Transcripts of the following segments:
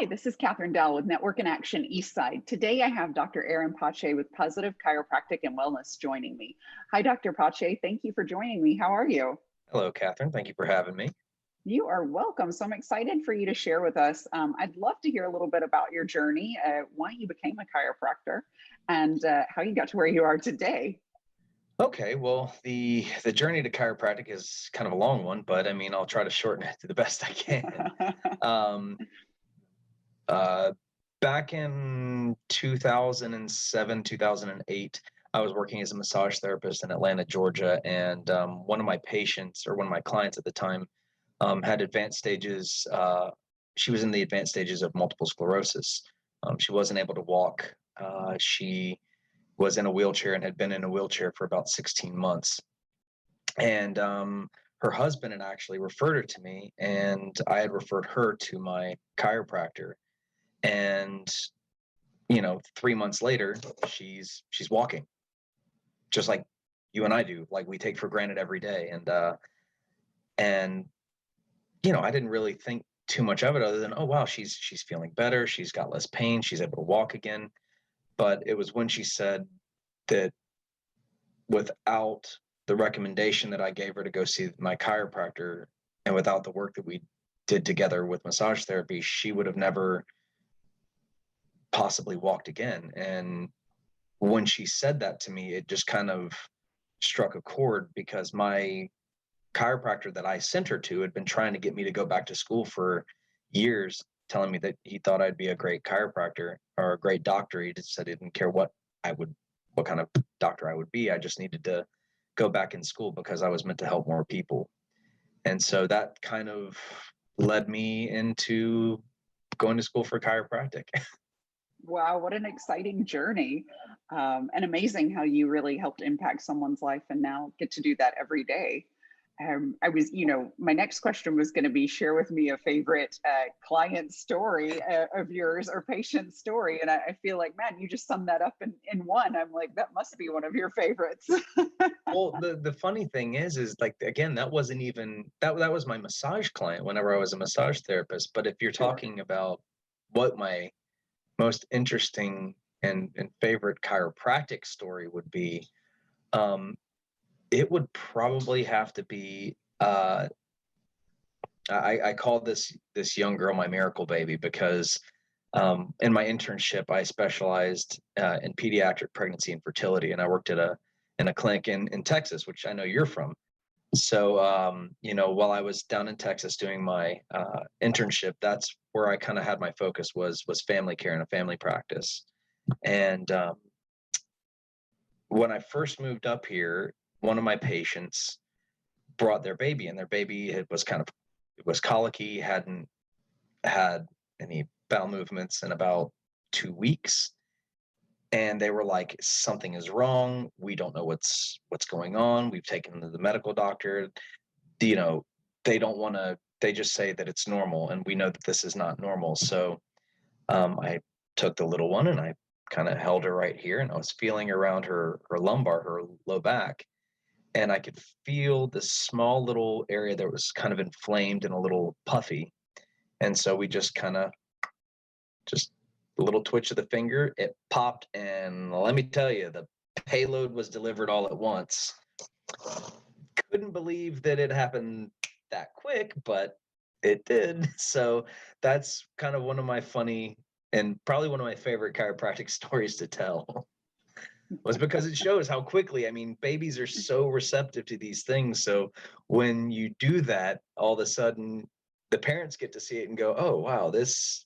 Hi, this is Dall with Network in Action Eastside. Today I have Dr. Ehren with Positive Chiropractic and Wellness joining me. Hi, Dr. Pache. Thank you for joining me. How are you? Hello, Catherine. Thank you for having me. You are welcome. So I'm excited for you to share with us. I'd love to hear a little bit about your journey, why you became a chiropractor, and how you got to where you are today. Okay, well, the journey to chiropractic is kind of a long one, but I mean, I'll try to shorten it to the best I can. Um, uh, Back in 2007, 2008, I was working as a massage therapist in Atlanta, Georgia, and one of my patients, or one of my clients at the time, had advanced stages. She was in the advanced stages of multiple sclerosis. She wasn't able to walk. She was in a wheelchair and had been in a wheelchair for about 16 months. And her husband had actually referred her to me, and I had referred her to my chiropractor. And 3 months later, she's walking, just like you and I do, like we take for granted every day. And I didn't really think too much of it other than, oh wow, she's feeling better, she's got less pain, she's able to walk again. But it was when she said that without the recommendation that I gave her to go see my chiropractor, and without the work that we did together with massage therapy, she would have never possibly walked again. And when she said that to me, it just kind of struck a chord, because my chiropractor that I sent her to had been trying to get me to go back to school for years, telling me that he thought I'd be a great chiropractor or a great doctor. He just said he didn't care what kind of doctor I would be. I just needed to go back in school because I was meant to help more people. And so that kind of led me into going to school for chiropractic. Wow, what an exciting journey. And amazing how you really helped impact someone's life and now get to do that every day. My next question was going to be share with me a favorite client story of yours or patient story. And I feel like, man, you just summed that up in one. I'm like, that must be one of your favorites. Well, the funny thing is like, again, that wasn't even, that was my massage client whenever I was a massage therapist. But if you're Sure. talking about what my most interesting and favorite chiropractic story would be, it would probably have to be, I call this young girl my miracle baby, because in my internship I specialized in pediatric pregnancy and fertility, and I worked in a clinic in Texas, which I know you're from. So while I was down in Texas doing my internship, that's where I kind of had my focus, was family care and a family practice. And when I first moved up here, one of my patients brought their baby, and their baby it was colicky, hadn't had any bowel movements in about 2 weeks. And they were like, something is wrong, we don't know what's going on, we've taken them to the medical doctor. you know they don't want to, they just say that it's normal, and we know that this is not normal. So I took the little one and I kind of held her right here, and I was feeling around her lumbar, her low back, and I could feel this small little area that was kind of inflamed and a little puffy. And so we just a little twitch of the finger, it popped, and let me tell you, the payload was delivered all at once. Couldn't believe that it happened that quick, but it did. So that's kind of one of my funny, and probably one of my favorite chiropractic stories to tell, was because it shows how quickly, I mean, babies are so receptive to these things. So when you do that, all of a sudden the parents get to see it and go, oh wow, this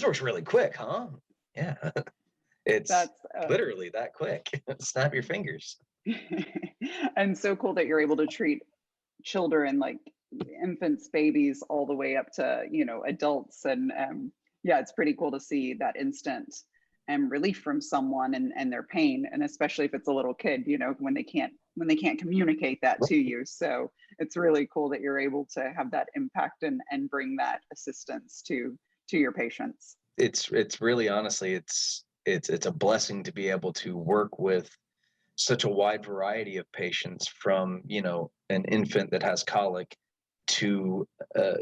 works really quick, huh? Yeah. It's That's literally that quick. Snap your fingers. and so cool that you're able to treat children like infants, babies, all the way up to adults. And yeah, it's pretty cool to see that instant relief from someone and their pain, and especially if it's a little kid, when they can't communicate that to you. So it's really cool that you're able to have that impact and bring that assistance to your patients. It's really, honestly, it's a blessing to be able to work with such a wide variety of patients, from an infant that has colic to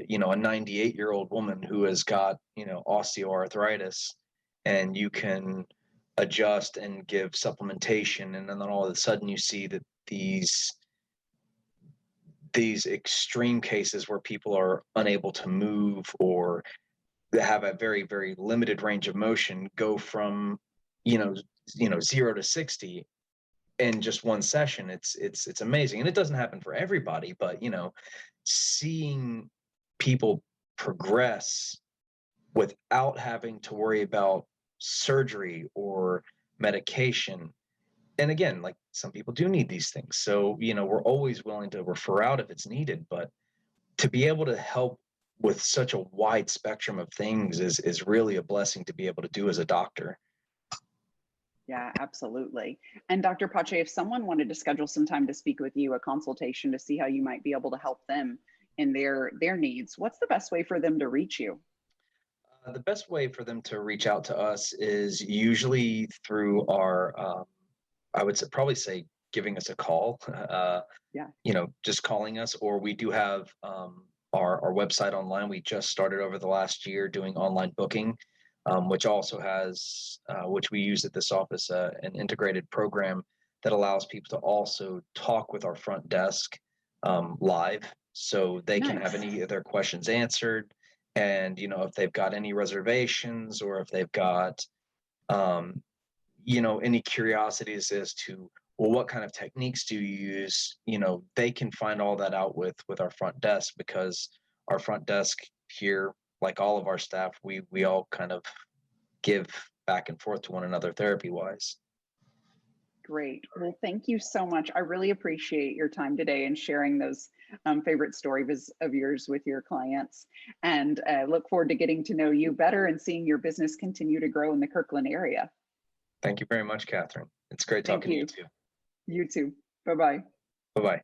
you know, a 98-year-old woman who has got, you know, osteoarthritis, and you can adjust and give supplementation, and then all of a sudden you see that these extreme cases where people are unable to move or they have a very, very limited range of motion go from, you know, 0 to 60 in just one session. It's amazing. And it doesn't happen for everybody, but you know, seeing people progress without having to worry about surgery or medication. And again, like, some people do need these things. So, you know, we're always willing to refer out if it's needed, but to be able to help with such a wide spectrum of things is really a blessing to be able to do as a doctor. Yeah, absolutely. And Dr. Pache, if someone wanted to schedule some time to speak with you, a consultation to see how you might be able to help them in their needs, what's the best way for them to reach you? The best way for them to reach out to us is usually through our, I would say, probably say, giving us a call, Yeah, you know, just calling us, or we do have our website online. We just started over the last year doing online booking, which also has, which we use at this office, an integrated program that allows people to also talk with our front desk live, so they can have nice. any of their questions answered. And you know, if they've got any reservations, or if they've got um, you know, any curiosities as to, well, what kind of techniques do you use, you know, they can find all that out with our front desk, because our front desk here, like all of our staff, we all kind of give back and forth to one another therapy wise. Great. Well, thank you so much. I really appreciate your time today and sharing those favorite stories of yours with your clients. And look forward to getting to know you better and seeing your business continue to grow in the Kirkland area. Thank you very much, Cathryn. It's great Thank talking to you you. too. You too. Bye bye. Bye bye.